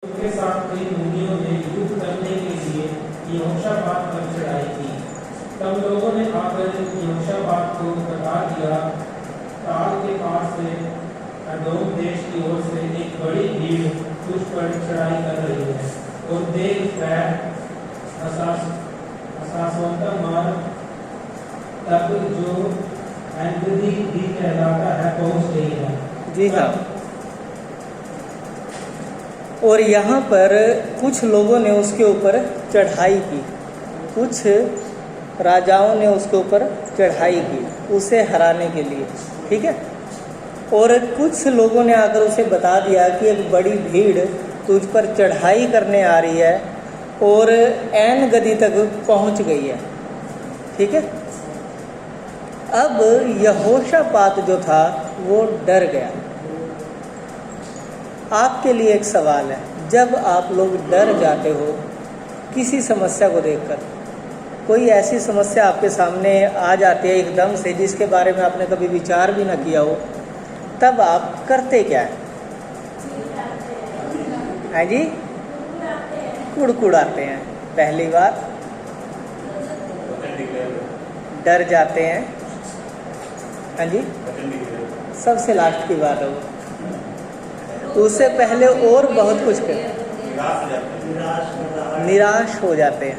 उसके साथ कई मुनियों ने युद्ध करने के लिए यहोशापात पर चढ़ाई की। तब लोगों ने आकर यहोशापात को बता दिया, ताल के पास से अदोम देश की ओर से एक बड़ी भीड़ तुझ पर चढ़ाई कर रही है, और देख पैर असासवंता मार्ग तक जो एंगदी भी कहलाता है पहुंच गई है। जी हाँ। और यहाँ पर कुछ लोगों ने उसके ऊपर चढ़ाई की, कुछ राजाओं ने उसके ऊपर चढ़ाई की उसे हराने के लिए, ठीक है। और कुछ लोगों ने आकर उसे बता दिया कि एक बड़ी भीड़ तुझ पर चढ़ाई करने आ रही है और ऐन गदी तक पहुंच गई है, ठीक है। अब यहोशापात जो था वो डर गया। आपके लिए एक सवाल है, जब आप लोग डर जाते हो किसी समस्या को देखकर, कोई ऐसी समस्या आपके सामने आ जाती है एकदम से जिसके बारे में आपने कभी विचार भी ना किया हो, तब आप करते क्या है जी? कुड़कुड़ाते हैं, पहली बात डर जाते हैं, हाँ जी, सबसे लास्ट की बात हो, उससे पहले और बहुत कुछ कर, निराश हो जाते हैं,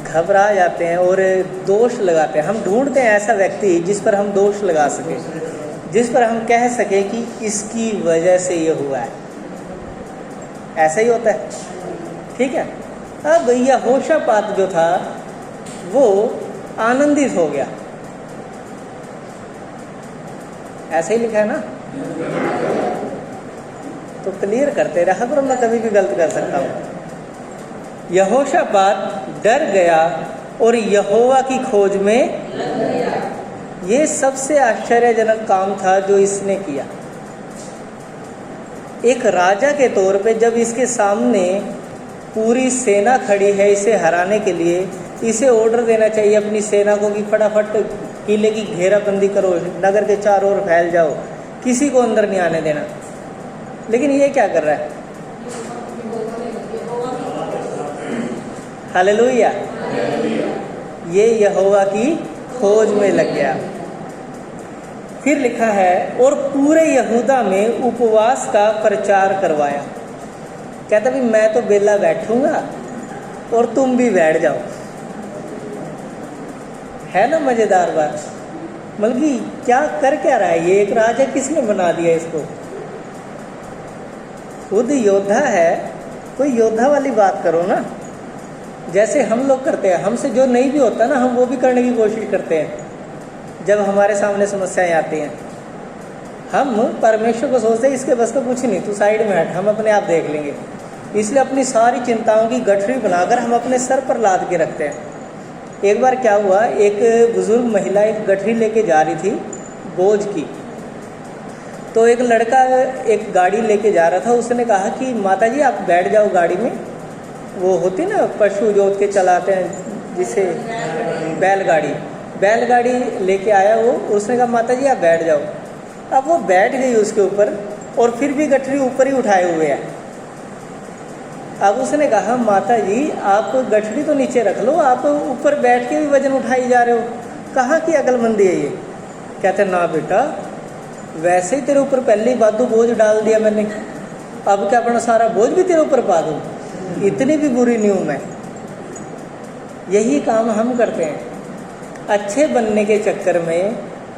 घबरा जाते हैं और दोष लगाते हैं। हम ढूंढते हैं ऐसा व्यक्ति जिस पर हम दोष लगा सके, जिस पर हम कह सके कि इसकी वजह से ये हुआ है। ऐसा ही होता है, ठीक है। अब यहोशापात जो था वो आनंदित हो गया, ऐसा ही लिखा है ना, तो क्लियर करते रहा करो, मैं कभी भी गलत कर सकता हूँ। यहोशापात डर गया और यहोवा की खोज में लग गया। ये सबसे आश्चर्यजनक काम था जो इसने किया। एक राजा के तौर पे जब इसके सामने पूरी सेना खड़ी है इसे हराने के लिए, इसे ऑर्डर देना चाहिए अपनी सेना को कि फटाफट किले की घेराबंदी करो, नगर के चारों ओर फैल जाओ, किसी को अंदर नहीं आने देना। लेकिन ये क्या कर रहा है? हालेलुया, ये यहोवा की खोज में लग गया। फिर लिखा है और पूरे यहूदा में उपवास का प्रचार करवाया। कहता भी मैं तो बेला बैठूंगा और तुम भी बैठ जाओ। है ना मजेदार बात? मतलब कि क्या कर क्या रहा है ये? एक राजा किसने बना दिया इसको? खुद योद्धा है, कोई योद्धा वाली बात करो ना, जैसे हम लोग करते हैं। हमसे जो नहीं भी होता ना, हम वो भी करने की कोशिश करते हैं जब हमारे सामने समस्याएं आती हैं। हम परमेश्वर को सोचते हैं इसके बस का कुछ नहीं, तू साइड में हट, हम अपने आप देख लेंगे। इसलिए अपनी सारी चिंताओं की गठरी बनाकर हम अपने सर पर लाद के रखते हैं। एक बार क्या हुआ, एक बुजुर्ग महिला एक गठरी लेके जा रही थी बोझ की, तो एक लड़का एक गाड़ी लेके जा रहा था। उसने कहा कि माता जी आप बैठ जाओ गाड़ी में, वो होती ना पशु जोत के चलाते हैं जिसे बैलगाड़ी लेके आया वो। उसने कहा माता जी आप बैठ जाओ। अब वो बैठ गई उसके ऊपर और फिर भी गठरी ऊपर ही उठाए हुए है। अब उसने कहा माता जी आप गठरी तो नीचे रख लो, आप ऊपर बैठ के भी वजन उठाई जा रहे हो, कहाँ की अकलमंदी है ये? कहते ना बेटा, वैसे ही तेरे ऊपर पहले ही बादू बोझ डाल दिया मैंने, अब क्या अपना सारा बोझ भी तेरे ऊपर पा दूँ? इतनी भी बुरी नहीं हूँ मैं। यही काम हम करते हैं। अच्छे बनने के चक्कर में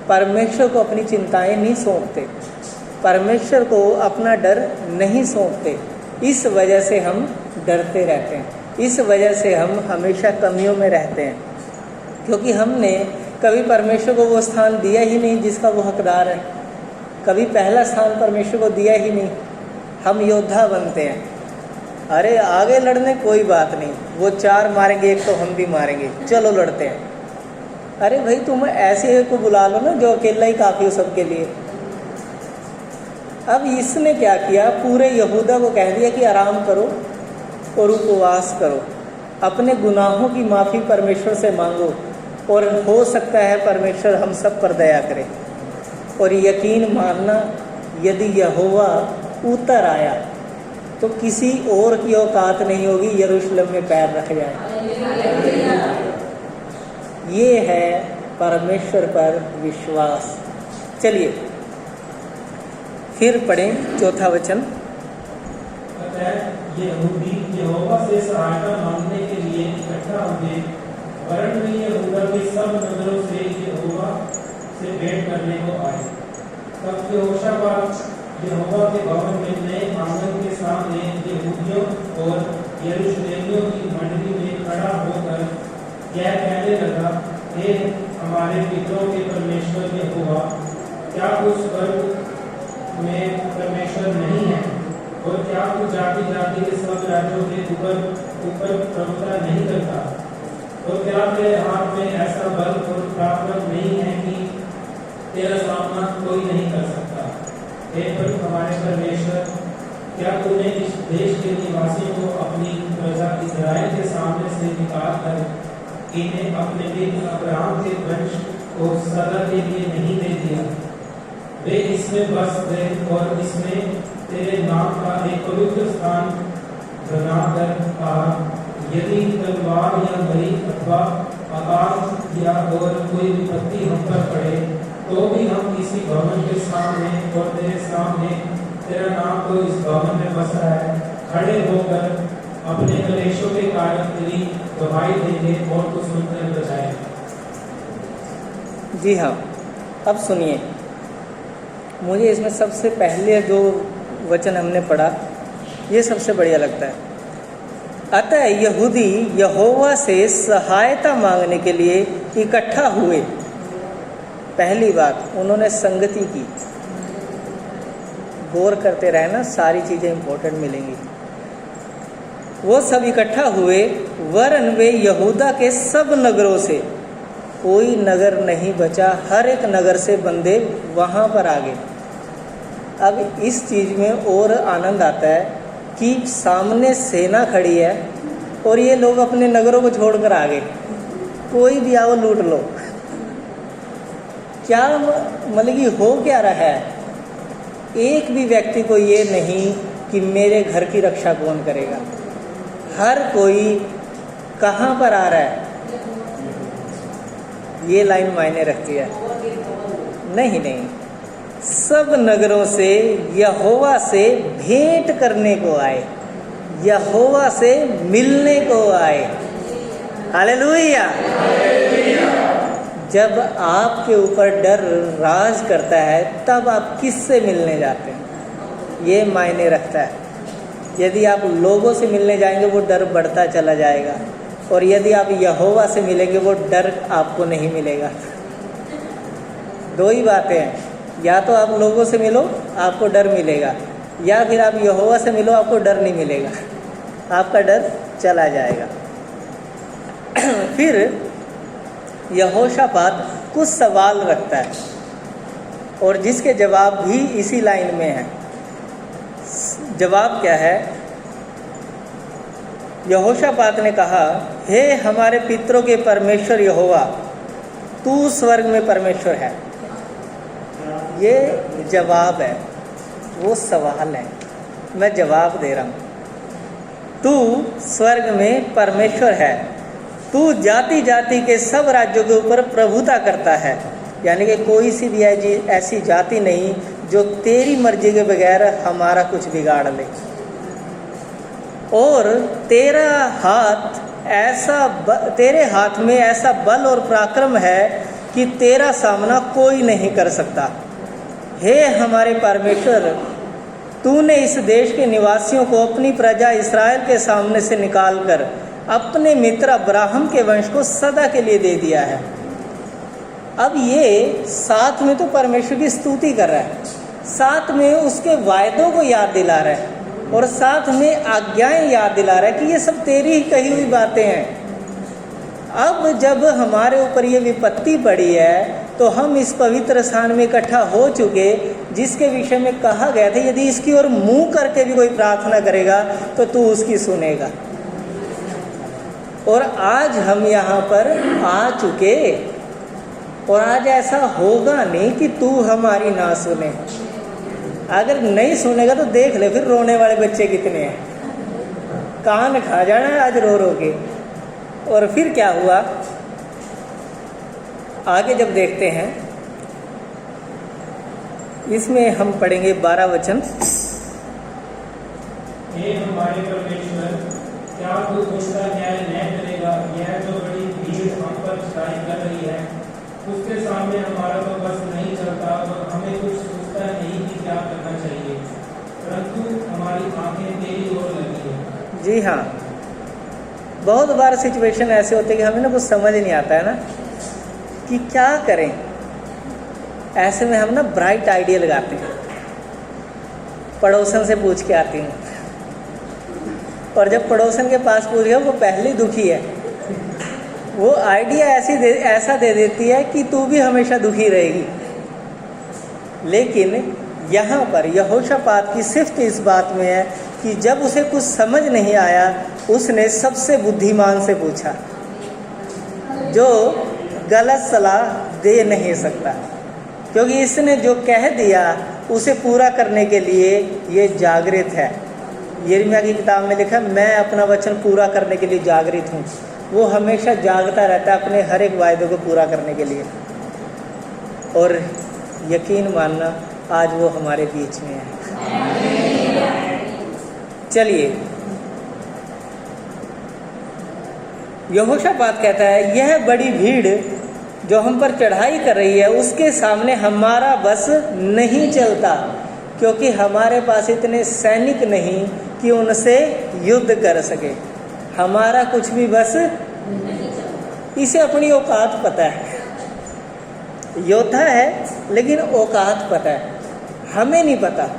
परमेश्वर को अपनी चिंताएं नहीं सौंपते, परमेश्वर को अपना डर नहीं सौंपते। इस वजह से हम डरते रहते हैं, इस वजह से हम हमेशा कमियों में रहते हैं, क्योंकि हमने कभी परमेश्वर को वो स्थान दिया ही नहीं जिसका वो हकदार है। कभी पहला स्थान परमेश्वर को दिया ही नहीं। हम योद्धा बनते हैं, अरे आगे लड़ने कोई बात नहीं, वो 4 मारेंगे एक तो हम भी मारेंगे, चलो लड़ते हैं। अरे भाई तुम ऐसे को बुला लो ना जो अकेला ही काफ़ी हो सबके लिए। अब इसने क्या किया, पूरे यहूदा को कह दिया कि आराम करो और उपवास करो, अपने गुनाहों की माफ़ी परमेश्वर से मांगो, और हो सकता है परमेश्वर हम सब पर दया करे। और यकीन मानना, यदि यहोवा उतर आया तो किसी और की औकात नहीं होगी यरूशलेम में पैर रख जाए। ये है परमेश्वर पर विश्वास। चलिए फिर पढ़ें चौथा वचन। यहूदी यहोवा से सहायता मांगने के लिए इकट्ठा हुए, वरन वे यहूदा के सब नगरों से यहोवा से भेंट करने को आए। तब यहोशापात यहोवा के भवन में नए आंगन के सामने यहूदियों और यरूशलेमियों की मंडली में खड़ा होकर यह कहने लगा, हे हमारे पितरों के परमेश्वर यहोवा, क्या तू स्वर्ग में परमेश्वर नहीं है? और क्या तू जाति जाति के सब राज्यों के ऊपर प्रभुता नहीं करता? और क्या तेरे हाथ में ऐसा बल और पराक्रम नहीं है कि तेरा सामना कोई नहीं कर सकता? हे प्रभु हमारे परमेश्वर, क्या तूने इस देश के निवासियों को अपनी प्रजा इस्राएल के सामने से निकाल कर इन्हें अपने बेटे अब्राहम के वंश को सदा के लिए नहीं दे दिया? वे इसमें बस गए और इसमें तेरे नाम का एक पवित्र स्थान बनाकर कहा, यदि तलवार या मरी अथवा अकाल या और कोई विपत्ति हम पर पड़े, तो भी हम किसी भवन के सामने और तेरे सामने, तेरा नाम तो इस भवन में बसा है, खड़े होकर अपने कलेशों के कारण तेरी गवाही देंगे और तू सुनकर बचाएगा। जी हाँ, अब सुनिए, मुझे इसमें सबसे पहले जो वचन हमने पढ़ा ये सबसे बढ़िया लगता है। अतः यहूदी यहोवा से सहायता मांगने के लिए इकट्ठा हुए। पहली बात, उन्होंने संगति की। गौर करते रहना, सारी चीज़ें इंपॉर्टेंट मिलेंगी। वो सब इकट्ठा हुए, वरन वे यहूदा के सब नगरों से, कोई नगर नहीं बचा, हर एक नगर से बंदे वहाँ पर आ गए। अब इस चीज़ में और आनंद आता है कि सामने सेना खड़ी है और ये लोग अपने नगरों को छोड़कर आ गए। कोई भी आओ लूट लो। क्या मतलब कि हो क्या रहा है? एक भी व्यक्ति को ये नहीं कि मेरे घर की रक्षा कौन करेगा। हर कोई कहाँ पर आ रहा है? ये लाइन मायने रखती है। नहीं, सब नगरों से यहोवा से भेंट करने को आए, यहोवा से मिलने को आए। हालेलुया। जब आपके ऊपर डर राज करता है तब आप किससे मिलने जाते हैं? ये मायने रखता है। यदि आप लोगों से मिलने जाएंगे वो डर बढ़ता चला जाएगा, और यदि आप यहोवा से मिलेंगे वो डर आपको नहीं मिलेगा। दो ही बातें हैं, या तो आप लोगों से मिलो आपको डर मिलेगा, या फिर आप यहोवा से मिलो आपको डर नहीं मिलेगा, आपका डर चला जाएगा। फिर यहोशापात कुछ सवाल रखता है और जिसके जवाब भी इसी लाइन में है। जवाब क्या है? यहोशापात ने कहा, हे हमारे पितरों के परमेश्वर यहोवा, तू स्वर्ग में परमेश्वर है। ये जवाब है, वो सवाल है, मैं जवाब दे रहा हूँ। तू स्वर्ग में परमेश्वर है, तू जाति जाति के सब राज्यों के ऊपर प्रभुता करता है। यानी कि कोई सी भी ऐसी जाति नहीं जो तेरी मर्जी के बगैर हमारा कुछ बिगाड़ ले। और तेरे हाथ में ऐसा बल और पराक्रम है कि तेरा सामना कोई नहीं कर सकता। हे हमारे परमेश्वर, तूने इस देश के निवासियों को अपनी प्रजा इस्राएल के सामने से निकालकर अपने मित्र अब्राहम के वंश को सदा के लिए दे दिया है। अब ये साथ में तो परमेश्वर की स्तुति कर रहा है, साथ में उसके वायदों को याद दिला रहा है, और साथ में आज्ञाएं याद दिला रहा है कि ये सब तेरी ही कही हुई बातें हैं। अब जब हमारे ऊपर ये विपत्ति पड़ी है तो हम इस पवित्र स्थान में इकट्ठा हो चुके, जिसके विषय में कहा गया था यदि इसकी ओर मुंह करके भी कोई प्रार्थना करेगा तो तू उसकी सुनेगा। और आज हम यहाँ पर आ चुके, और आज ऐसा होगा नहीं कि तू हमारी ना सुने। अगर नहीं सुनेगा तो देख ले फिर रोने वाले बच्चे कितने हैं, कान खा जाना है आज रो रो के। और फिर क्या हुआ, आगे जब देखते हैं इसमें हम पढ़ेंगे 12 वचन। हे हमारे परमेश्वर, क्या तू उसका न्याय न करेगा? यह जो बड़ी भीड़ हम पर चढ़ाई कर रही है, उसके सामने हमारा तो बस नहीं चलता और हमें कुछ सोचता नहीं कि क्या करना चाहिए, परंतु हमारी आंखें तेरी ओर लगी है। जी हाँ, बहुत बार सिचुएशन ऐसे होते हैं कि हमें ना कुछ समझ नहीं आता है ना कि क्या करें। ऐसे में हम ना ब्राइट आइडिया लगाते हैं, पड़ोसन से पूछ के आती हूँ, और जब पड़ोसन के पास पूछ गया वो पहले दुखी है, वो आइडिया ऐसा दे देती है कि तू भी हमेशा दुखी रहेगी। लेकिन यहाँ पर यहोशापात की सिर्फ इस बात में है कि जब उसे कुछ समझ नहीं आया, उसने सबसे बुद्धिमान से पूछा जो गलत सलाह दे नहीं सकता, क्योंकि इसने जो कह दिया उसे पूरा करने के लिए ये जागृत है। यिर्मयाह की किताब में लिखा, मैं अपना वचन पूरा करने के लिए जागृत हूँ। वो हमेशा जागता रहता है अपने हर एक वायदे को पूरा करने के लिए, और यकीन मानना आज वो हमारे बीच में है। चलिए, यहोशापात कहता है यह बड़ी भीड़ जो हम पर चढ़ाई कर रही है उसके सामने हमारा बस नहीं चलता, क्योंकि हमारे पास इतने सैनिक नहीं कि उनसे युद्ध कर सके। हमारा कुछ भी बस, इसे अपनी औकात पता है, योद्धा है लेकिन औकात पता है, हमें नहीं पता।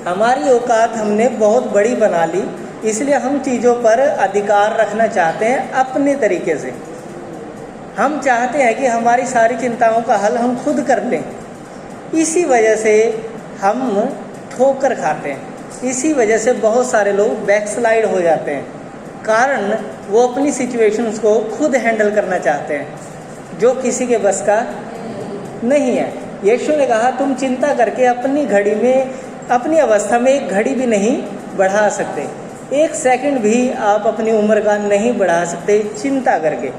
हमारी औकात हमने बहुत बड़ी बना ली, इसलिए हम चीज़ों पर अधिकार रखना चाहते हैं अपने तरीके से। हम चाहते हैं कि हमारी सारी चिंताओं का हल हम खुद कर लें। इसी वजह से हम ठोकर खाते हैं, इसी वजह से बहुत सारे लोग बैकस्लाइड हो जाते हैं, कारण वो अपनी सिचुएशंस को खुद हैंडल करना चाहते हैं, जो किसी के बस का नहीं है। यीशु ने कहा तुम चिंता करके अपनी घड़ी में, अपनी अवस्था में एक घड़ी भी नहीं बढ़ा सकते, एक सेकंड भी आप अपनी उम्र का नहीं बढ़ा सकते चिंता करके।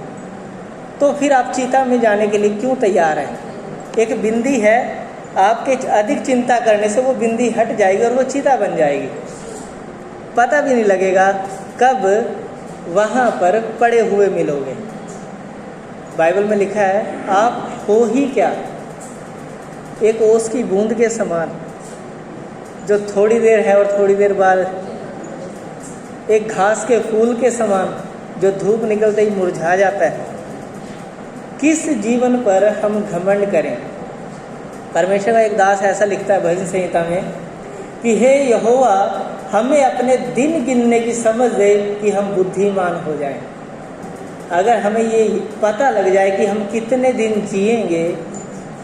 तो फिर आप चिता में जाने के लिए क्यों तैयार हैं? एक बिंदी है, आपके अधिक चिंता करने से वो बिंदी हट जाएगी और वो चिता बन जाएगी, पता भी नहीं लगेगा कब वहाँ पर पड़े हुए मिलोगे। बाइबल में लिखा है आप हो ही क्या, एक ओस की बूंद के समान, जो थोड़ी देर है और थोड़ी देर बाद एक घास के फूल के समान, जो धूप निकलते ही मुरझा जाता है। किस जीवन पर हम घमंड करें? परमेश्वर का एक दास ऐसा लिखता है भजन संहिता में कि हे यहोवा, हमें अपने दिन गिनने की समझ दे कि हम बुद्धिमान हो जाएं। अगर हमें ये पता लग जाए कि हम कितने दिन जिएंगे,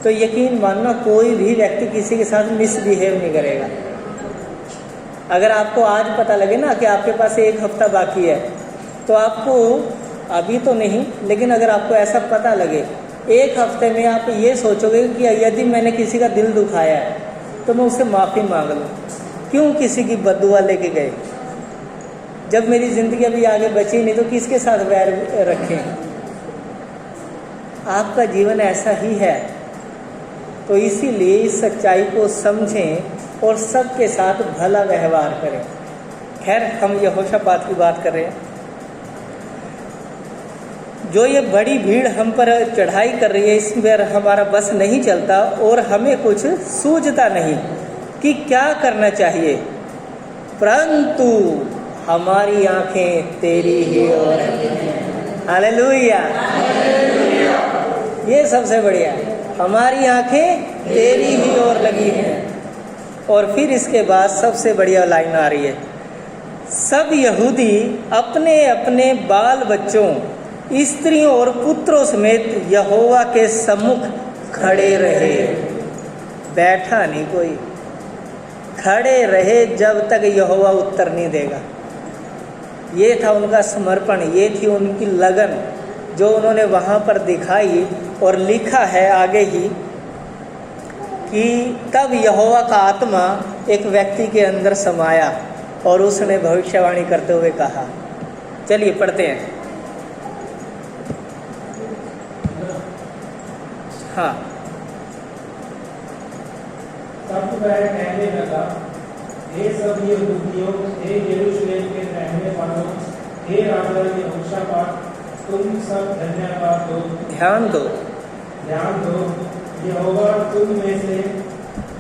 तो यकीन मानना कोई भी व्यक्ति किसी के साथ मिसबिहेव नहीं करेगा। अगर आपको आज पता लगे ना कि आपके पास एक हफ्ता बाकी है, तो आपको, अभी तो नहीं, लेकिन अगर आपको ऐसा पता लगे एक हफ्ते में, आप ये सोचोगे कि यदि मैंने किसी का दिल दुखाया है तो मैं उससे माफ़ी मांग लूँ, क्यों किसी की बद्दुआ लेके गए? जब मेरी ज़िंदगी अभी आगे बची नहीं तो किसके साथ वैर रखें? आपका जीवन ऐसा ही है, तो इसीलिए इस सच्चाई को समझें और सबके साथ भला व्यवहार करें। खैर, हम यहोशापात की बात कर रहे हैं। जो ये बड़ी भीड़ हम पर चढ़ाई कर रही है, इसमें हमारा बस नहीं चलता और हमें कुछ सूझता नहीं कि क्या करना चाहिए, परंतु हमारी आंखें तेरी ही ओर हैं। हालेलुया, ये सबसे बढ़िया, हमारी आंखें तेरी ही ओर लगी हैं। और फिर इसके बाद सबसे बढ़िया लाइन आ रही है, सब यहूदी अपने अपने बाल बच्चों, स्त्रियों और पुत्रों समेत यहोवा के सम्मुख खड़े रहे। बैठा नहीं कोई, खड़े रहे जब तक यहोवा उत्तर नहीं देगा। ये था उनका समर्पण, ये थी उनकी लगन जो उन्होंने वहाँ पर दिखाई। और लिखा है आगे ही कि तब यहोवा का आत्मा एक व्यक्ति के अंदर समाया और उसने भविष्यवाणी करते हुए कहा। चलिए पढ़ते हैं। हाँ। तब वह कहने लगा, हे सब यहूदियों, हे यरूशलेम के रहने वालों, हे राजा यहोशापात, तुम सब धन्यवाद दो, ध्यान दो, यहोवा तुम में से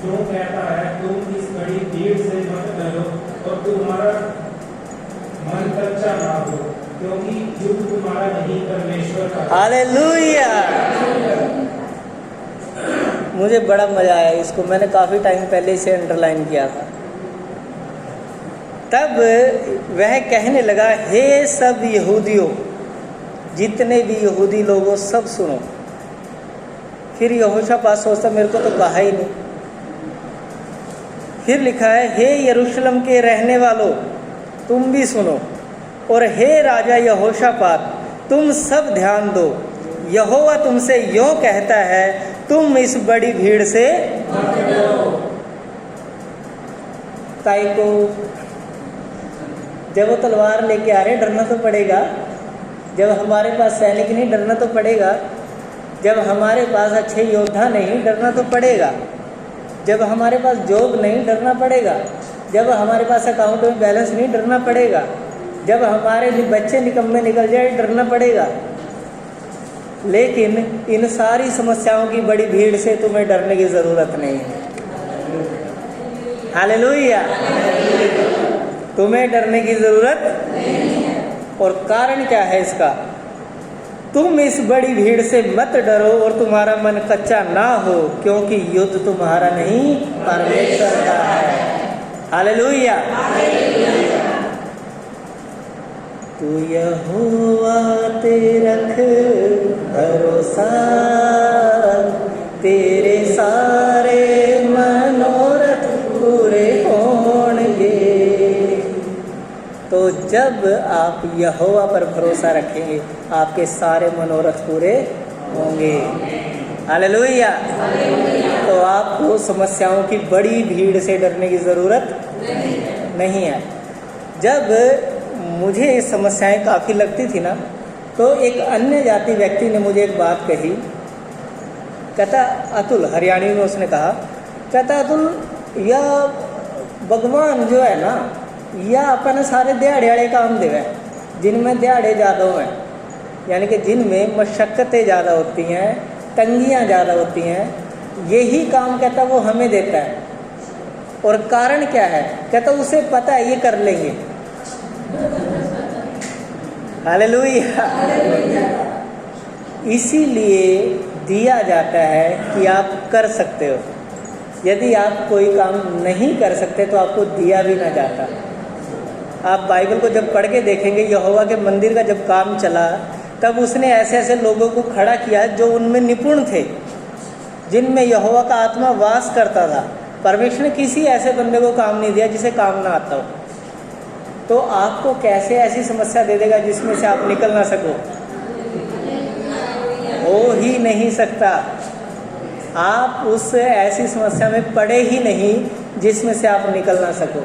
जो कहता है, तुम इस बड़ी भीड़ से मत डरो और तुम्हारा मन कच्चा ना हो, क्योंकि युद्ध तुम्हारा नहीं परमेश्वर का। हालेलुया। मुझे बड़ा मजा आया इसको, मैंने काफी टाइम पहले इसे अंडरलाइन किया था। तब वह कहने लगा, हे सब यहूदियों, जितने भी यहूदी लोगों सब सुनो। फिर यहोशापात सोचता मेरे को तो कहा ही नहीं। फिर लिखा है, हे यरूशलेम के रहने वालों, तुम भी सुनो, और हे राजा यहोशापात, तुम सब ध्यान दो, यहोवा तुमसे यों कहता है, तुम इस बड़ी भीड़ से ताई को, जब वो तलवार लेके आ रहे डरना तो पड़ेगा। जब हमारे पास सैनिक नहीं डरना तो पड़ेगा। जब हमारे पास अच्छे योद्धा नहीं डरना तो पड़ेगा। जब हमारे पास जॉब नहीं डरना पड़ेगा। जब हमारे पास अकाउंट में बैलेंस नहीं डरना पड़ेगा। जब हमारे बच्चे निकम्मे निकल जाए डरना पड़ेगा। लेकिन इन सारी समस्याओं की बड़ी भीड़ से तुम्हें डरने की ज़रूरत नहीं है। हालेलुया। तुम्हें डरने की ज़रूरत नहीं है। और कारण क्या है इसका? तुम इस बड़ी भीड़ से मत डरो और तुम्हारा मन कच्चा ना हो, क्योंकि युद्ध तुम्हारा नहीं परमेश्वर का है। हालेलुया। तू यहोवा ते रख भरोसा, तेरे सारे मनोरथ पूरे होंगे। तो जब आप यहोवा पर भरोसा रखेंगे, आपके सारे मनोरथ पूरे होंगे। हालेलुया। तो आपको समस्याओं की बड़ी भीड़ से डरने की ज़रूरत नहीं है। जब मुझे ये समस्याएं काफ़ी लगती थी ना, तो एक अन्य जाति व्यक्ति ने मुझे एक बात कही। कहता, अतुल, हरियाणवी में उसने कहा, कहता अतुल, यह भगवान जो है ना, यह अपन सारे दिहाड़े काम देवे, जिनमें दिहाड़े ज़्यादा हैं, यानी कि जिनमें मशक्क़तें ज़्यादा होती हैं, तंगियाँ ज़्यादा होती हैं, यही काम कहता वो हमें देता है। और कारण क्या है? कहता उसे पता है ये कर लेंगे। हालेलुया। इसीलिए दिया जाता है कि आप कर सकते हो। यदि आप कोई काम नहीं कर सकते तो आपको दिया भी ना जाता। आप बाइबल को जब पढ़ के देखेंगे, यहोवा के मंदिर का जब काम चला, तब उसने ऐसे ऐसे लोगों को खड़ा किया जो उनमें निपुण थे, जिनमें यहोवा का आत्मा वास करता था। परमेश्वर ने किसी ऐसे बंदे को काम नहीं दिया जिसे काम ना आता हो। तो आपको कैसे ऐसी समस्या दे देगा जिसमें से आप निकल ना सको? हो ही नहीं सकता। आप उस ऐसी समस्या में पड़े ही नहीं जिसमें से आप निकल ना सको।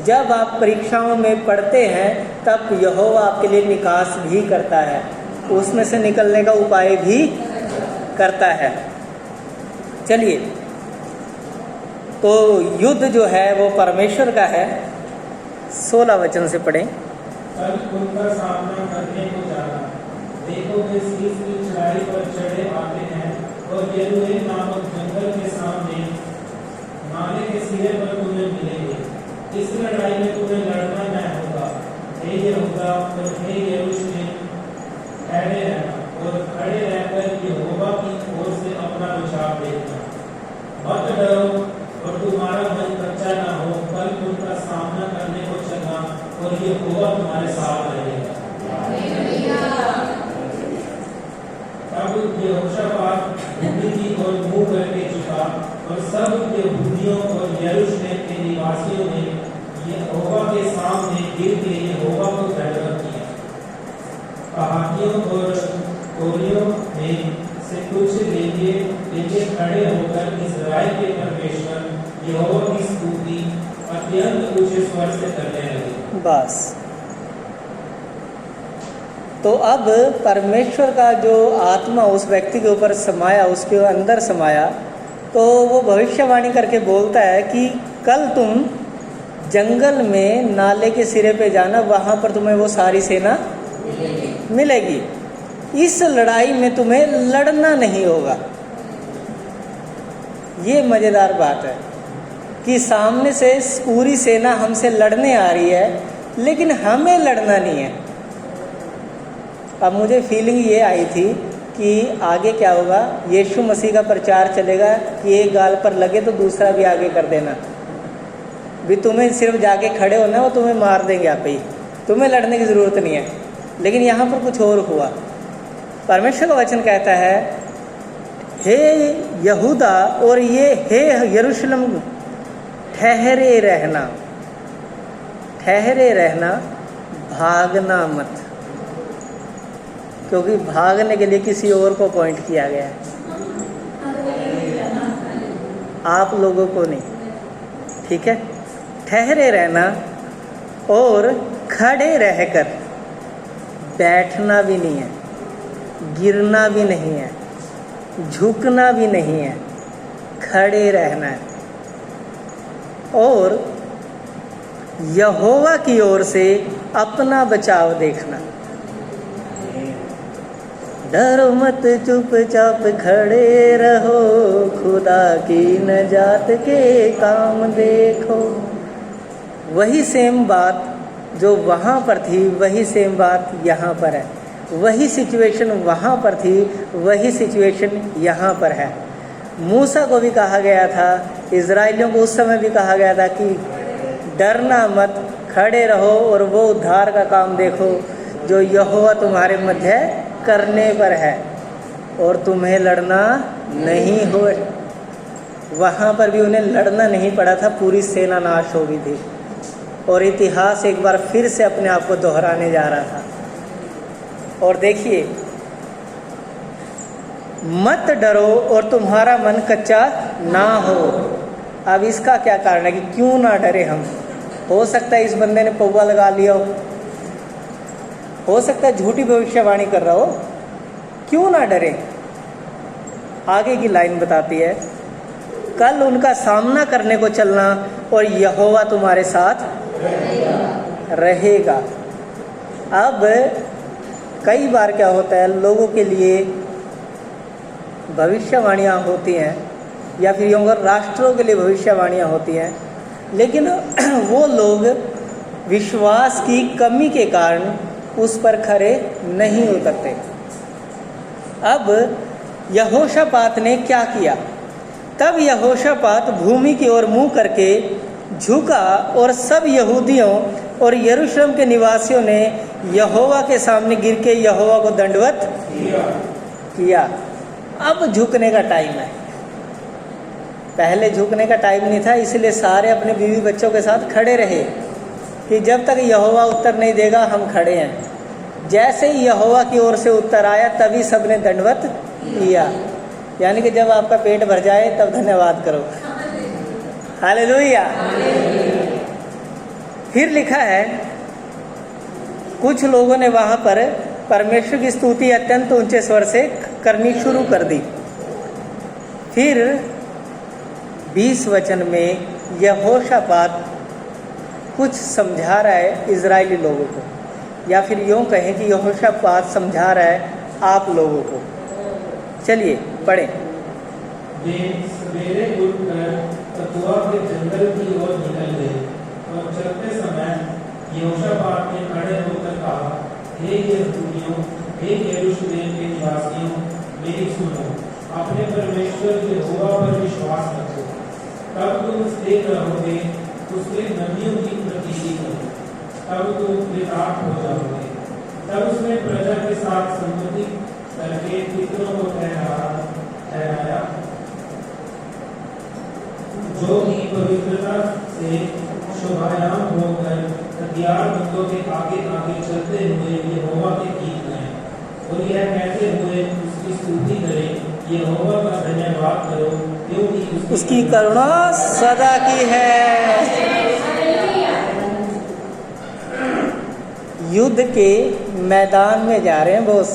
जब आप परीक्षाओं में पढ़ते हैं, तब यहोवा आपके लिए निकास भी करता है, उसमें से निकलने का उपाय भी करता है। चलिए, तो युद्ध जो है वो परमेश्वर का है। 16 वचन से पढ़ें। कल उनका सामना करने को जाना, देखो वे शीश की चढ़ाई पर चढ़े आते हैं और यरूशलेम नामक जंगल के सामने नाले के सिरे पर तुम्हें मिलेंगे। इस लड़ाई में तुम्हें लड़ना न होगा। हे यहूदा और हे यरूशलेम, ठहरे रहना और खड़े रहकर यहोवा की ओर से अपना बचाव देखना। मत डरो और तुम्हारा मन कच्चा ना हो। कल उनका सामना करने को चलना और यहोवा तुम्हारे साथ रहेगा। तब यहोशापात भूमि की ओर मुंह करके झुका और सब यहूदियों और यरूशलेम के निवासियों ने यहोवा के सामने गिर के यहोवा को दंडवत किया। कहातियों और कोरियों में से कुछ लेवियों नीचे खड़े होकर इस्राएल के परमेश्वर यहोवा की स्तुति अत्यंत ऊंचे स्वर से करने लगे। बस। तो अब परमेश्वर का जो आत्मा उस व्यक्ति के ऊपर समाया, उसके अंदर समाया, तो वो भविष्यवाणी करके बोलता है कि कल तुम जंगल में नाले के सिरे पे जाना, वहाँ पर तुम्हें वो सारी सेना मिलेगी। इस लड़ाई में तुम्हें लड़ना नहीं होगा। ये मज़ेदार बात है कि सामने से पूरी सेना हमसे लड़ने आ रही है, लेकिन हमें लड़ना नहीं है। अब मुझे फीलिंग ये आई थी कि आगे क्या होगा, यीशु मसीह का प्रचार चलेगा कि एक गाल पर लगे तो दूसरा भी आगे कर देना, भी तुम्हें सिर्फ जाके खड़े होना, वो तुम्हें मार देंगे आप ही, तुम्हें लड़ने की ज़रूरत नहीं है। लेकिन यहाँ पर कुछ और हुआ। परमेश्वर का वचन कहता है, हे यहूदा और ये हे यरूशलेम, ठहरे रहना, ठहरे रहना, भागना मत। क्योंकि भागने के लिए किसी और को पॉइंट किया गया है, आप लोगों को नहीं। ठीक है, ठहरे रहना और खड़े रहकर, बैठना भी नहीं है, गिरना भी नहीं है, झुकना भी नहीं है, खड़े रहना है और यहोवा की ओर से अपना बचाव देखना। डरो मत, चुपचाप खड़े रहो, खुदा की नजात के काम देखो। वही सेम बात जो वहाँ पर थी, वही सेम बात यहाँ पर है। वही सिचुएशन वहाँ पर थी, वही सिचुएशन यहाँ पर है। मूसा को भी कहा गया था, इज़राइलियों को उस समय भी कहा गया था कि डरना मत, खड़े रहो और वो उद्धार का काम देखो जो यहोवा तुम्हारे मध्य करने पर है, और तुम्हें लड़ना नहीं हो। वहाँ पर भी उन्हें लड़ना नहीं पड़ा था, पूरी सेना नाश हो गई थी और इतिहास एक बार फिर से अपने आप को दोहराने जा रहा था। और देखिए, मत डरो और तुम्हारा मन कच्चा ना हो। अब इसका क्या कारण है कि क्यों ना डरे हम? हो सकता है इस बंदे ने पौवा लगा लिया हो सकता है झूठी भविष्यवाणी कर रहा हो। क्यों ना डरे? आगे की लाइन बताती है, कल उनका सामना करने को चलना और यहोवा तुम्हारे साथ रहेगा। अब कई बार क्या होता है, लोगों के लिए भविष्यवाणियाँ होती हैं, या फिर यूँ राष्ट्रों के लिए भविष्यवाणियाँ होती हैं, लेकिन वो लोग विश्वास की कमी के कारण उस पर खरे नहीं उतरते। अब यहोशापात ने क्या किया? तब यहोशापात भूमि की ओर मुँह करके झुका और सब यहूदियों और यरूशलेम के निवासियों ने यहोवा के सामने गिर के यहोवा को दंडवत किया। अब झुकने का टाइम है, पहले झुकने का टाइम नहीं था, इसलिए सारे अपने बीवी बच्चों के साथ खड़े रहे कि जब तक यहोवा उत्तर नहीं देगा हम खड़े हैं। जैसे ही यहोवा की ओर से उत्तर आया तभी सबने दंडवत किया। यानी कि जब आपका पेट भर जाए तब धन्यवाद करो। हालेलुया। फिर लिखा है, कुछ लोगों ने वहाँ पर परमेश्वर की स्तुति अत्यंत ऊंचे स्वर से करनी शुरू कर दी। फिर 20 वचन में यहोशापात कुछ समझा रहा है इजरायली लोगों को, या फिर यूँ कहें कि यहोशापात समझा रहा है आप लोगों को। चलिए पढ़ें। वे सवेरे उठकर तपुआ के जंगल की ओर निकल गए और चलते समय यहोशापात ने खड़े होकर कहा, हे यहूदियों, हे यरूशलेम के निवासियों, मेरी सुनो, अपने परमेश्वर यहोवा पर विश्वास रखो, तब तुम स्थिर रहोगे, उसके नबियों की प्रतीति करो, तब तुम कृतार्थ हो जाओगे। तब उसने प्रजा के साथ संमति करके पितरों को ठहराया, जो कि पवित्रता से शोभायाम होकर हथियार बंदों के आगे आगे चलते हुए यहोवा के गीत गाएं और यह कहते हुए उसकी स्तुति करें, यहोवा का धन्यवाद करो, क्योंकि उसकी करुणा सदा की है। युद्ध के मैदान में जा रहे हैं बॉस,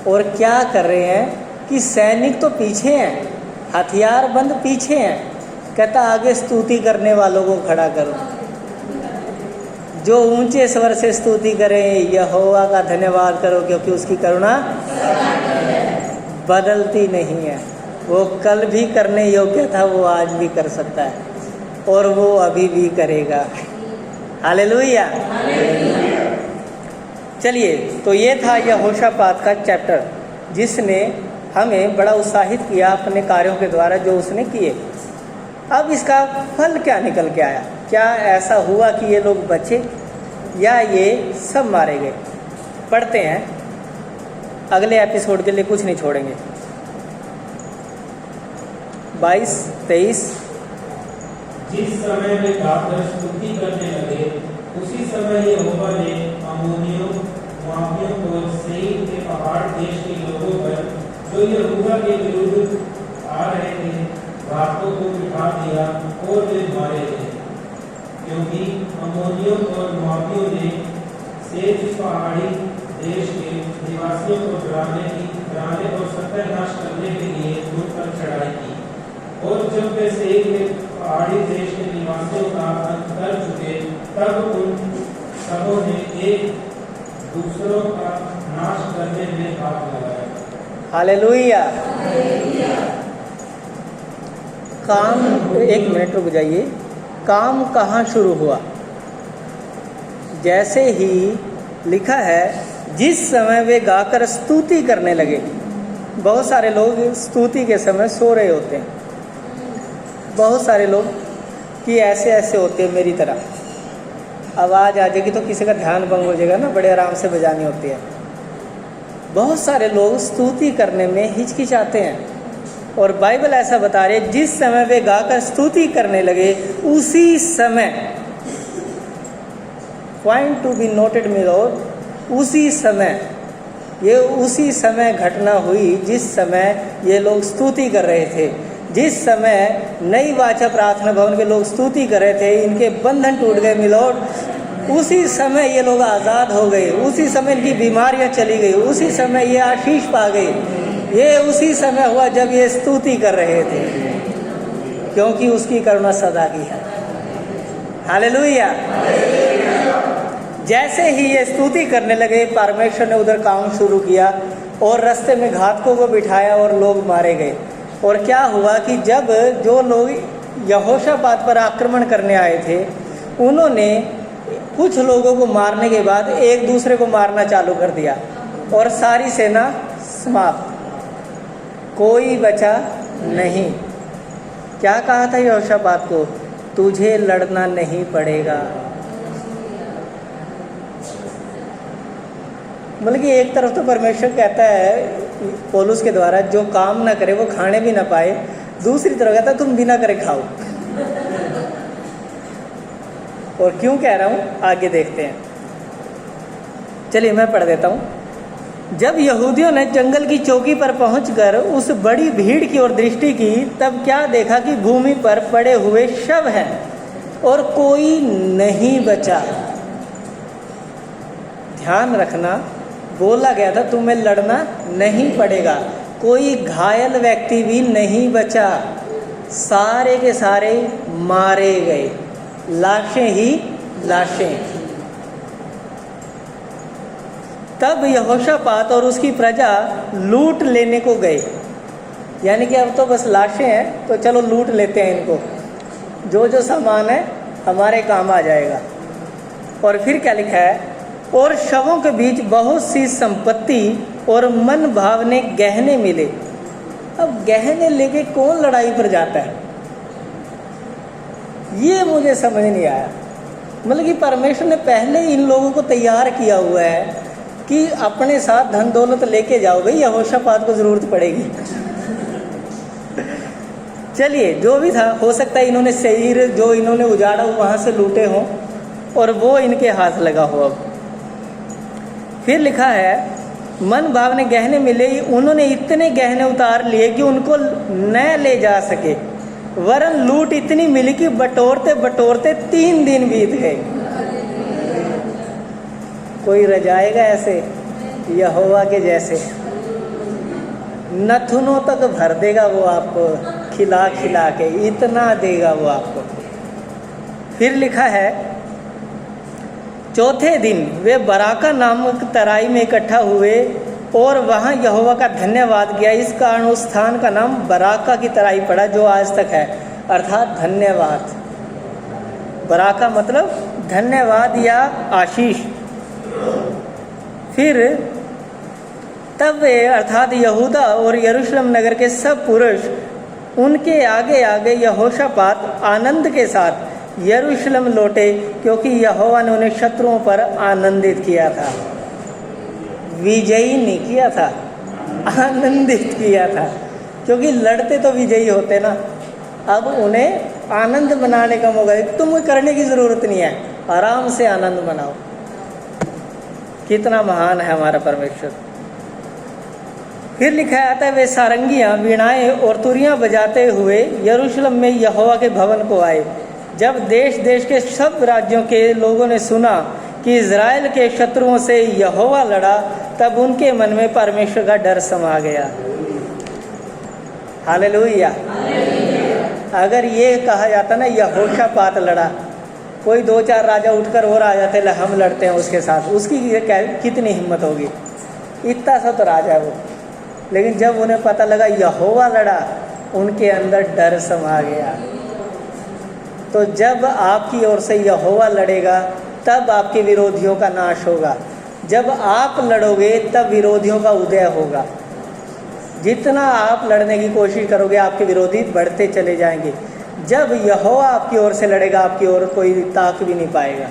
और क्या कर रहे हैं कि सैनिक तो पीछे हैं, हथियार बंद पीछे हैं। कहता आगे स्तुति करने वालों को खड़ा करो, जो ऊंचे स्वर से स्तुति करें, यहोवा का धन्यवाद करो, क्योंकि उसकी करुणा बदलती नहीं है। वो कल भी करने योग्य था, वो आज भी कर सकता है, और वो अभी भी करेगा। हालेलुया। चलिए, तो ये था यहोशापात का चैप्टर, जिसने हमें बड़ा उत्साहित किया अपने कार्यों के द्वारा जो उसने किए। अब इसका फल क्या निकल के आया? क्या ऐसा हुआ कि ये लोग बचे या ये सब मारे गए? पढ़ते हैं, अगले एपिसोड के लिए कुछ नहीं छोड़ेंगे। 22-23। जिस समय वे गाकर स्तुति करने लगे, उसी समय यहोवा ने अम्मोनियों, मोआबियों को सेईर के पहाड़ देश के लोगों पर, जो यहोवा के विरुद्ध आ रहे थे, घातों को बिठा दिया और वे मारे गए। क्योंकि अम्मोनियों और मोआबियों ने सेईर पहाड़ी देश के निवासियों को डराने और सत्यानाश करने के लिए उन पर चढ़ाई की। और जब वे सेईर के पहाड़ी देश के निवासियों का अंत कर चुके, तब उन सबों ने एक दूसरों का नाश करने में हाथ लगाया। हालेलुया। काम, एक मिनट रुक जाइए। काम कहाँ शुरू हुआ? जैसे ही लिखा है, जिस समय वे गाकर स्तुति करने लगे। बहुत सारे लोग स्तुति के समय सो रहे होते हैं। बहुत सारे लोग कि ऐसे ऐसे होते हैं मेरी तरह, आवाज़ आ जाएगी तो किसी का ध्यान भंग हो जाएगा ना, बड़े आराम से बजानी होती है। बहुत सारे लोग स्तुति करने में हिचकिचाते हैं, और बाइबल ऐसा बता रही है, जिस समय वे गाकर स्तुति करने लगे उसी समय, पॉइंट टू बी नोटेड मिलोर, उसी समय, ये उसी समय घटना हुई जिस समय ये लोग स्तुति कर रहे थे। जिस समय नई वाचा प्रार्थना भवन के लोग स्तुति कर रहे थे, इनके बंधन टूट गए मिलोर, उसी समय ये लोग आज़ाद हो गए, उसी समय इनकी बीमारियां चली गई, उसी समय ये आशीष पा गए। ये उसी समय हुआ जब ये स्तुति कर रहे थे, क्योंकि उसकी करुणा सदा की है। हालेलुया। जैसे ही ये स्तुति करने लगे, परमेश्वर ने उधर काम शुरू किया और रास्ते में घातकों को बिठाया और लोग मारे गए। और क्या हुआ कि जब जो लोग यहोशापात पर आक्रमण करने आए थे, उन्होंने कुछ लोगों को मारने के बाद एक दूसरे को मारना चालू कर दिया, और सारी सेना समाप्त, कोई बचा नहीं। क्या कहा था यहोशापात को? तुझे लड़ना नहीं पड़ेगा। मतलब कि एक तरफ तो परमेश्वर कहता है पौलुस के द्वारा, जो काम ना करे वो खाने भी ना पाए, दूसरी तरफ कहता है तुम बिना करे खाओ। और क्यों कह रहा हूँ आगे देखते हैं। चलिए मैं पढ़ देता हूँ। जब यहूदियों ने जंगल की चौकी पर पहुंचकर उस बड़ी भीड़ की ओर दृष्टि की, तब क्या देखा कि भूमि पर पड़े हुए शव हैं और कोई नहीं बचा। ध्यान रखना, बोला गया था तुम्हें लड़ना नहीं पड़ेगा। कोई घायल व्यक्ति भी नहीं बचा, सारे के सारे मारे गए, लाशें ही लाशें। तब यहोशापात और उसकी प्रजा लूट लेने को गए, यानी कि अब तो बस लाशें हैं तो चलो लूट लेते हैं इनको, जो जो सामान है हमारे काम आ जाएगा। और फिर क्या लिखा है? और शवों के बीच बहुत सी संपत्ति और मन भावने गहने मिले। अब गहने लेके कौन लड़ाई पर जाता है, ये मुझे समझ नहीं आया। मतलब कि परमेश्वर ने पहले इन लोगों को तैयार किया हुआ है कि अपने साथ धन दौलत लेके जाओ भाई, यहोशापात को जरूरत पड़ेगी। चलिए जो भी था, हो सकता है इन्होंने सेईर जो इन्होंने उजाड़ा वहां से लूटे हों और वो इनके हाथ लगा हो। अब फिर लिखा है मन भावने गहने मिले, उन्होंने इतने गहने उतार लिए कि उनको न ले जा सके, वरन लूट इतनी मिली कि बटोरते बटोरते 3 दिन बीत गए। कोई रजाएगा ऐसे यहोवा के जैसे? नथुनों तक भर देगा वो आपको, खिला खिला के इतना देगा वो आपको। फिर लिखा है, चौथे दिन वे बराका नामक तराई में इकट्ठा हुए और वहाँ यहोवा का धन्यवाद किया। इस कारण उस स्थान का नाम बराका की तराई पड़ा, जो आज तक है, अर्थात धन्यवाद। बराका मतलब धन्यवाद या आशीष। फिर तब वे अर्थात यहूदा और यरूशलेम नगर के सब पुरुष उनके आगे आगे यहोशापात आनंद के साथ यरूशलेम लौटे, क्योंकि यहोवा ने उन्हें शत्रुओं पर आनंदित किया था। विजयी नहीं किया था, आनंदित किया था, क्योंकि लड़ते तो विजयी होते ना। अब उन्हें आनंद मनाने का मौका, तुम्हें करने की जरूरत नहीं है, आराम से आनंद मनाओ। कितना महान है हमारा परमेश्वर। फिर लिखा आता है, वे सारंगियां, वीणाएं और तुरियां बजाते हुए यरूशलेम में यहोवा के भवन को आए। जब देश देश के सब राज्यों के लोगों ने सुना कि इज़राइल के शत्रुओं से यहोवा लड़ा, तब उनके मन में परमेश्वर का डर समा गया। हालेलुया। अगर ये कहा जाता ना यहोशापात लड़ा, कोई 2-4 राजा उठकर और आ जाते, हम लड़ते हैं उसके साथ, उसकी कितनी हिम्मत होगी? इतना सा तो राजा है वो। लेकिन जब उन्हें पता लगा यहोवा लड़ा, उनके अंदर डर समा गया। तो जब आपकी ओर से यहोवा लड़ेगा, तब आपके विरोधियों का नाश होगा। जब आप लड़ोगे, तब विरोधियों का उदय होगा। जितना आप लड़ने की कोशिश करोगे, आपके विरोधी बढ़ते चले जाएंगे। जब यहोवा आपकी ओर से लड़ेगा, आपकी ओर कोई ताक भी नहीं पाएगा।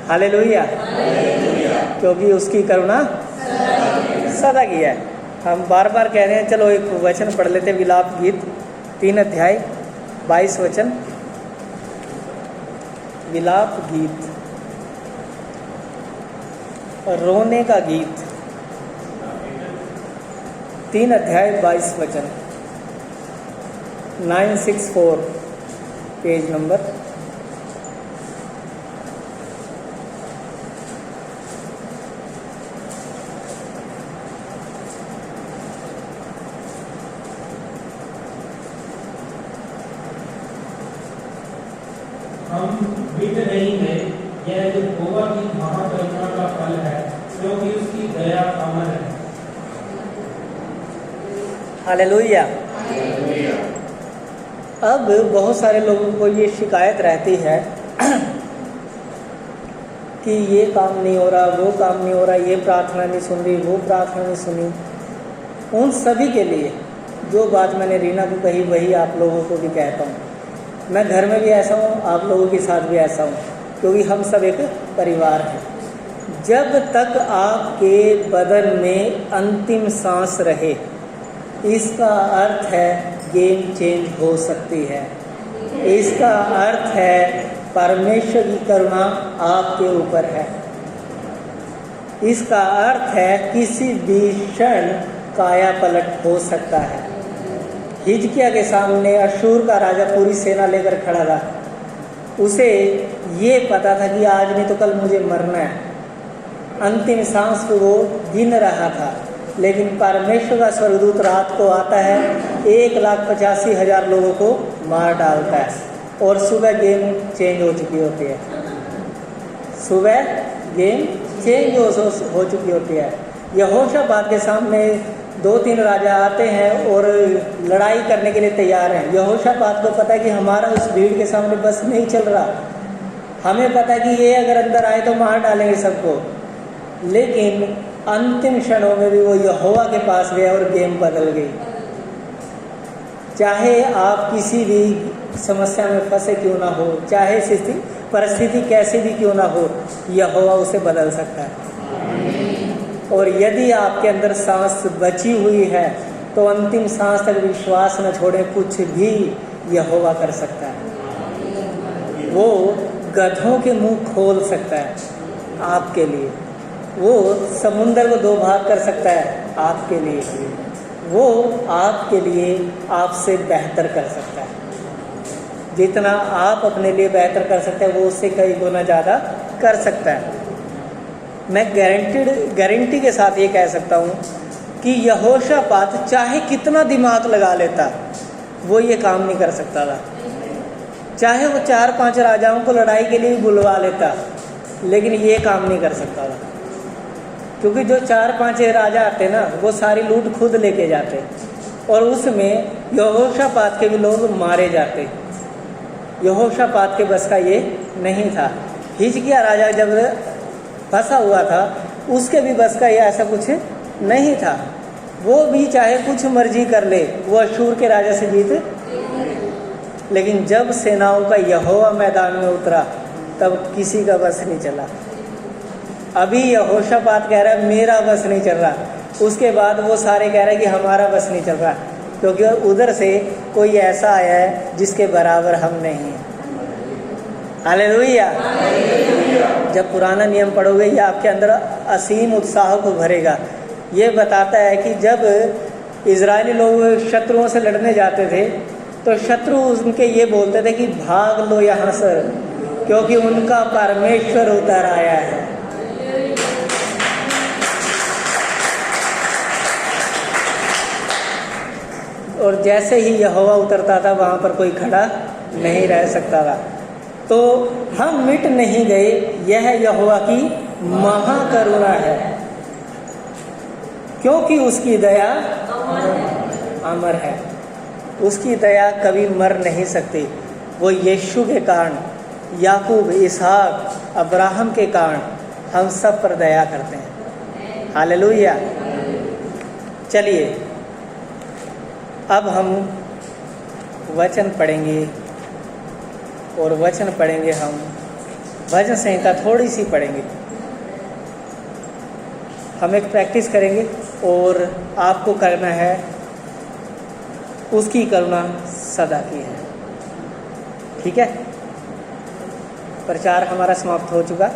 हालेलुया। क्योंकि उसकी करुणा सदा की है। हम बार बार कह रहे हैं, चलो एक वचन पढ़ लेते हैं, विलाप गीत 3 अध्याय 22 वचन। विलाप गीत, रोने का गीत, 3 अध्याय 22 वचन, 964 पेज नंबर। हम विद नहीं है, यह यहोवा की महाकरुणा का फल है, क्योंकि उसकी दया अमर है। हालेलुया। अब बहुत सारे लोगों को ये शिकायत रहती है कि ये काम नहीं हो रहा, वो काम नहीं हो रहा, ये प्रार्थना नहीं सुन रही, वो प्रार्थना नहीं सुनी। उन सभी के लिए जो बात मैंने रीना को कही, वही आप लोगों को भी कहता हूँ। मैं घर में भी ऐसा हूँ, आप लोगों के साथ भी ऐसा हूँ, क्योंकि हम सब एक परिवार हैं। जब तक आपके बदन में अंतिम सांस रहे, इसका अर्थ है गेम चेंज हो सकती है। इसका अर्थ है परमेश्वर की करुणा आपके ऊपर है। इसका अर्थ है किसी भी क्षण काया पलट हो सकता है। हिजकिया के सामने अशूर का राजा पूरी सेना लेकर खड़ा था। उसे ये पता था कि आज नहीं तो कल मुझे मरना है। अंतिम सांस को वो गिन रहा था, लेकिन परमेश्वर का स्वर्गदूत रात को आता है, 1,85,000 लोगों को मार डालता है, और सुबह गेम चेंज हो चुकी होती है। सुबह गेम चेंज हो चुकी होती है। यहोशापात के सामने 2-3 राजा आते हैं और लड़ाई करने के लिए तैयार हैं। यहोशापात को पता है कि हमारा उस भीड़ के सामने बस नहीं चल रहा, हमें पता है कि ये अगर अंदर आए तो मार डालेंगे सबको। लेकिन अंतिम क्षणों में भी वो यहोवा के पास गया और गेम बदल गई। चाहे आप किसी भी समस्या में फंसे क्यों ना हो, चाहे परिस्थिति कैसी भी क्यों ना हो, यहोवा उसे बदल सकता है। और यदि आपके अंदर सांस बची हुई है तो अंतिम सांस तक विश्वास न छोड़ें, कुछ भी यहोवा कर सकता है। वो गधों के मुंह खोल सकता है आपके लिए। वो समुंदर को दो भाग कर सकता है आपके लिए, वो आपके लिए आपसे बेहतर कर सकता है। जितना आप अपने लिए बेहतर कर सकते हैं वो उससे कई गुना ज़्यादा कर सकता है। मैं गारंटी के साथ ये कह सकता हूँ कि यहोशापात चाहे कितना दिमाग लगा लेता वो ये काम नहीं कर सकता था। चाहे वो 4-5 राजाओं को लड़ाई के लिए बुलवा लेता, लेकिन ये काम नहीं कर सकता था, क्योंकि जो 4-5 राजा आते ना वो सारी लूट खुद लेके जाते और उसमें यहोशापात के भी लोग मारे जाते। यहोशापात के बस का ये नहीं था। हिजकिय्याह राजा जब फंसा हुआ था उसके भी बस का ये ऐसा कुछ नहीं था। वो भी चाहे कुछ मर्जी कर ले, वो अशूर के राजा से जीत, लेकिन जब सेनाओं का यहोवा मैदान में उतरा तब किसी का बस नहीं चला। अभी यहोशापात कह रहा है मेरा बस नहीं चल रहा, उसके बाद वो सारे कह रहे हैं कि हमारा बस नहीं चल रहा, क्योंकि उधर से कोई ऐसा आया है जिसके बराबर हम नहीं हैं। हालेलुया। जब पुराना नियम पढ़ोगे ये आपके अंदर असीम उत्साह को भरेगा। ये बताता है कि जब इजरायली लोग शत्रुओं से लड़ने जाते थे तो शत्रु उनके ये बोलते थे कि भाग लो यहाँ से, क्योंकि उनका परमेश्वर उतर आया है। और जैसे ही यहोवा उतरता था वहाँ पर कोई खड़ा नहीं रह सकता था। तो हम मिट नहीं गए, यह यहोवा की महाकरुणा है, क्योंकि उसकी दया अमर है। उसकी दया कभी मर नहीं सकती। वो यीशु के कारण, याकूब, इसहाक, अब्राहम के कारण हम सब पर दया करते हैं। हालेलुया। चलिए अब हम वचन पढ़ेंगे, और वचन पढ़ेंगे हम भजन संहिता थोड़ी सी पढ़ेंगे। हम एक प्रैक्टिस करेंगे और आपको करना है उसकी करुणा सदा की है। ठीक है। प्रचार हमारा समाप्त हो चुका।